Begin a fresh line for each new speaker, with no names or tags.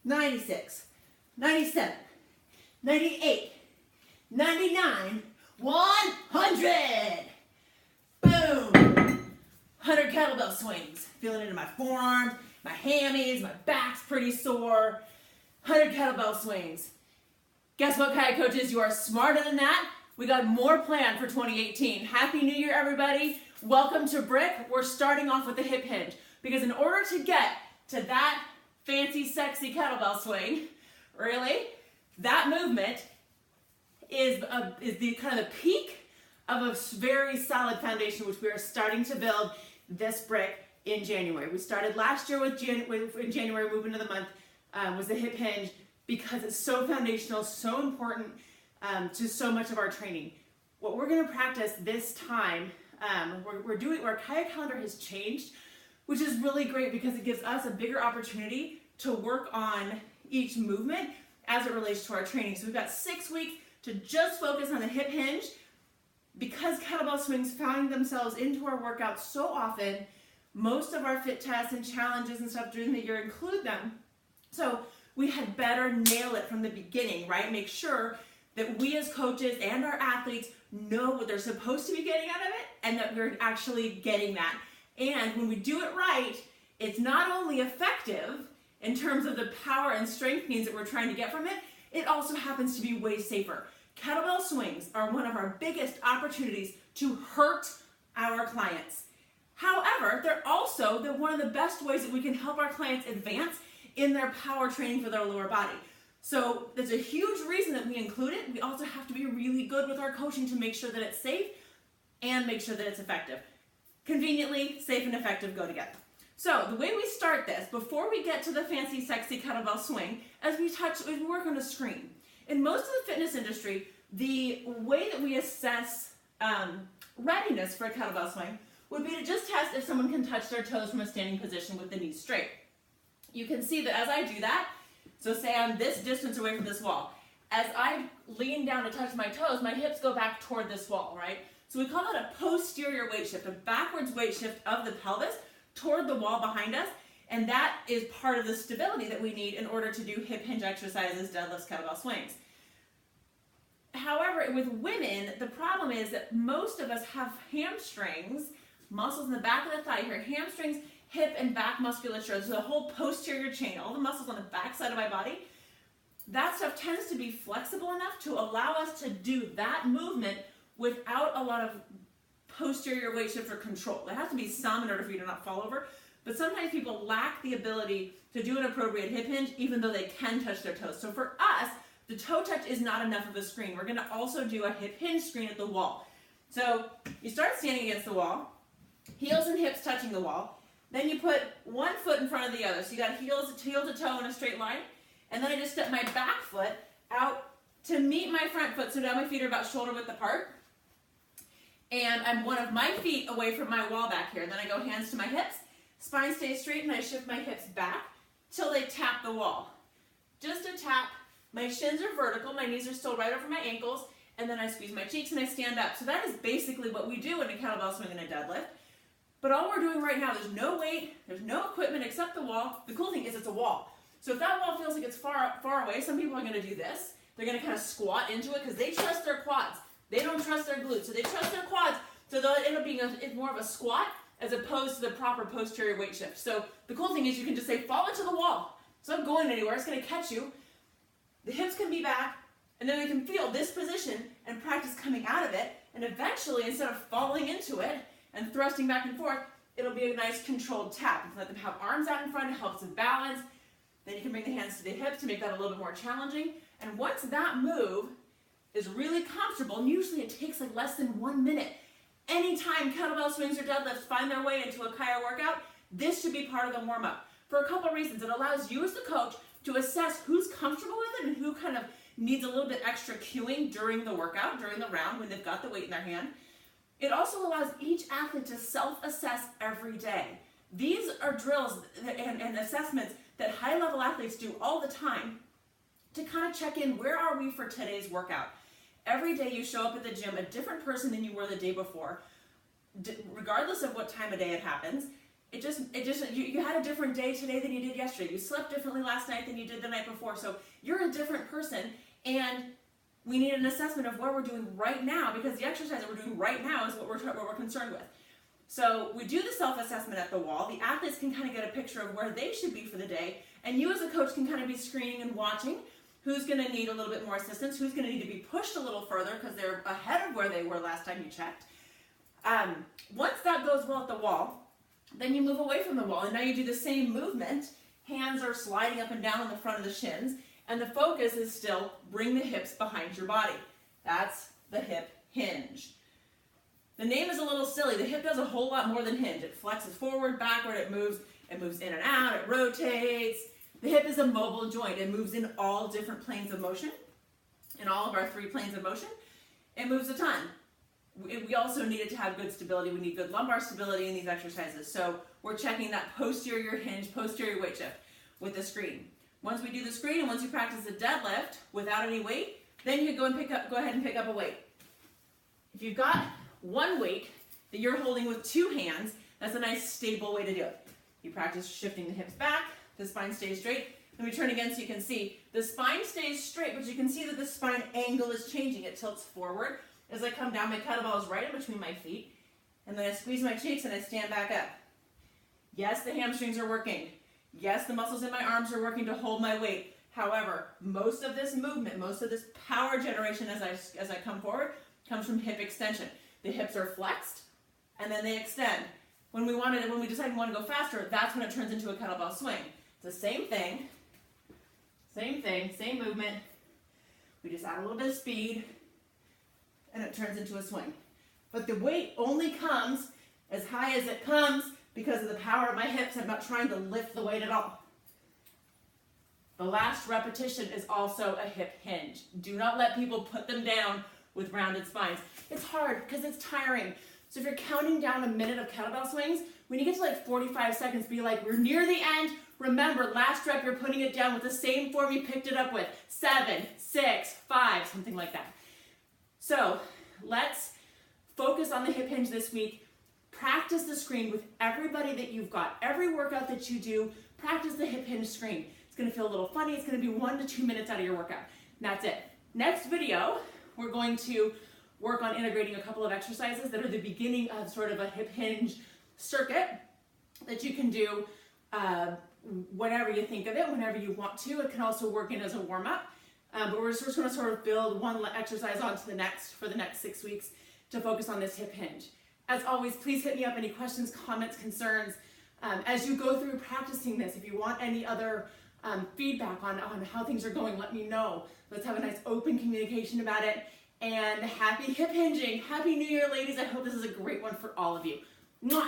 96, 97, 98, 99, 100. Boom. 100 kettlebell swings. Feeling it in my forearms, my hammies, my back's pretty sore. 100 kettlebell swings. Guess what, Kaia coaches? You are smarter than that. We got more planned for 2018. Happy New Year, everybody. Welcome to Brik. We're starting off with the hip hinge because in order to get to that fancy, sexy kettlebell swing, really, that movement is the kind of the peak of a very solid foundation, which we are starting to build this Brik in January. We started last year in January, moving to the month, was the hip hinge because it's so foundational, so important to so much of our training. What we're going to practice this time, our Kaia calendar has changed, which is really great because it gives us a bigger opportunity to work on each movement as it relates to our training. So we've got 6 weeks to just focus on the hip hinge because kettlebell swings find themselves into our workouts so often. Most of our fit tests and challenges and stuff during the year include them. So we had better nail it from the beginning, right? Make sure that we as coaches and our athletes know what they're supposed to be getting out of it and that we're actually getting that. And when we do it right, it's not only effective in terms of the power and strength gains that we're trying to get from it, it also happens to be way safer. Kettlebell swings are one of our biggest opportunities to hurt our clients. However, they're also one of the best ways that we can help our clients advance in their power training for their lower body. So there's a huge reason that we include it. We also have to be really good with our coaching to make sure that it's safe and make sure that it's effective. Conveniently, safe and effective go together. So the way we start this, before we get to the fancy, sexy kettlebell swing, as we work on a screen. In most of the fitness industry, the way that we assess readiness for a kettlebell swing would be to just test if someone can touch their toes from a standing position with the knees straight. You can see that as I do that, so say I'm this distance away from this wall. As I lean down to touch my toes, my hips go back toward this wall, right? So we call that a posterior weight shift, a backwards weight shift of the pelvis toward the wall behind us. And that is part of the stability that we need in order to do hip hinge exercises, deadlifts, kettlebell swings. However, with women, the problem is that most of us have hamstrings, muscles in the back of the thigh here, hamstrings, hip and back musculature, so the whole posterior chain, all the muscles on the back side of my body, that stuff tends to be flexible enough to allow us to do that movement without a lot of posterior weight shift or control. There has to be some in order for you to not fall over, but sometimes people lack the ability to do an appropriate hip hinge even though they can touch their toes. So for us, the toe touch is not enough of a screen. We're gonna also do a hip hinge screen at the wall. So you start standing against the wall, heels and hips touching the wall, then you put one foot in front of the other. So you got heel to toe in a straight line, and then I just step my back foot out to meet my front foot, so now my feet are about shoulder width apart. And I'm one of my feet away from my wall back here. And then I go hands to my hips, spine stays straight, and I shift my hips back till they tap the wall. Just a tap. My shins are vertical, my knees are still right over my ankles, and then I squeeze my cheeks and I stand up. So that is basically what we do in a kettlebell swing and a deadlift. But all we're doing right now, there's no weight, there's no equipment except the wall. The cool thing is it's a wall. So if that wall feels like it's far away, some people are gonna do this. They're gonna kind of squat into it because they trust their quads. They don't trust their glutes, so they trust their quads. So they'll end up being more of a squat as opposed to the proper posterior weight shift. So the cool thing is you can just say, fall into the wall. It's not going anywhere, it's gonna catch you. The hips can be back, and then we can feel this position and practice coming out of it. And eventually, instead of falling into it and thrusting back and forth, it'll be a nice controlled tap. You can let them have arms out in front, it helps them balance. Then you can bring the hands to the hips to make that a little bit more challenging. And once that move is really comfortable, and usually it takes like less than 1 minute. Anytime kettlebell swings or deadlifts find their way into a Kaia workout, this should be part of the warm-up. For a couple of reasons. It allows you as the coach to assess who's comfortable with it and who kind of needs a little bit extra cueing during the workout, during the round when they've got the weight in their hand. It also allows each athlete to self-assess every day. These are drills and assessments that high-level athletes do all the time to kind of check in, where are we for today's workout? Every day you show up at the gym a different person than you were the day before, regardless of what time of day it happens. you had a different day today than you did yesterday. You slept differently last night than you did the night before. So you're a different person, and we need an assessment of what we're doing right now, because the exercise that we're doing right now is what we're concerned with. So we do the self-assessment at the wall. The athletes can kind of get a picture of where they should be for the day, and you as a coach can kind of be screening and watching who's going to need a little bit more assistance, who's going to need to be pushed a little further because they're ahead of where they were last time you checked. Once that goes well at the wall, then you move away from the wall, and now you do the same movement. Hands are sliding up and down on the front of the shins, and the focus is still bring the hips behind your body. That's the hip hinge. The name is a little silly. The hip does a whole lot more than hinge. It flexes forward, backward, it moves in and out, it rotates. The hip is a mobile joint. It moves in all different planes of motion, in all of our 3 planes of motion. It moves a ton. We also need it to have good stability. We need good lumbar stability in these exercises. So we're checking that posterior hinge, posterior weight shift with the screen. Once we do the screen and once you practice the deadlift without any weight, then you can go ahead and pick up a weight. If you've got one weight that you're holding with 2 hands, that's a nice stable way to do it. You practice shifting the hips back, the spine stays straight. Let me turn again so you can see. The spine stays straight, but you can see that the spine angle is changing. It tilts forward. As I come down, my kettlebell is right in between my feet, and then I squeeze my cheeks and I stand back up. Yes, the hamstrings are working. Yes, the muscles in my arms are working to hold my weight. However, most of this movement, most of this power generation as I come forward comes from hip extension. The hips are flexed, and then they extend. When we decide we want to go faster, that's when it turns into a kettlebell swing. It's the same thing, same movement. We just add a little bit of speed, and it turns into a swing. But the weight only comes as high as it comes because of the power of my hips. I'm not trying to lift the weight at all. The last repetition is also a hip hinge. Do not let people put them down with rounded spines. It's hard because it's tiring. So if you're counting down a minute of kettlebell swings, when you get to like 45 seconds, be like, we're near the end. Remember, last rep, you're putting it down with the same form you picked it up with. 7, 6, 5, something like that. So let's focus on the hip hinge this week. Practice the screen with everybody that you've got. Every workout that you do, practice the hip hinge screen. It's going to feel a little funny. It's going to be 1 to 2 minutes out of your workout. And that's it. Next video, we're going to work on integrating a couple of exercises that are the beginning of sort of a hip hinge circuit that you can do whenever you think of it, whenever you want to. It can also work in as a warm-up. But we're just going to sort of build one exercise onto the next for the next 6 weeks to focus on this hip hinge. As always, please hit me up any questions, comments, concerns. As you go through practicing this, if you want any other feedback on how things are going, let me know. Let's have a nice open communication about it. And happy hip hinging. Happy New Year, ladies. I hope this is a great one for all of you. Mwah!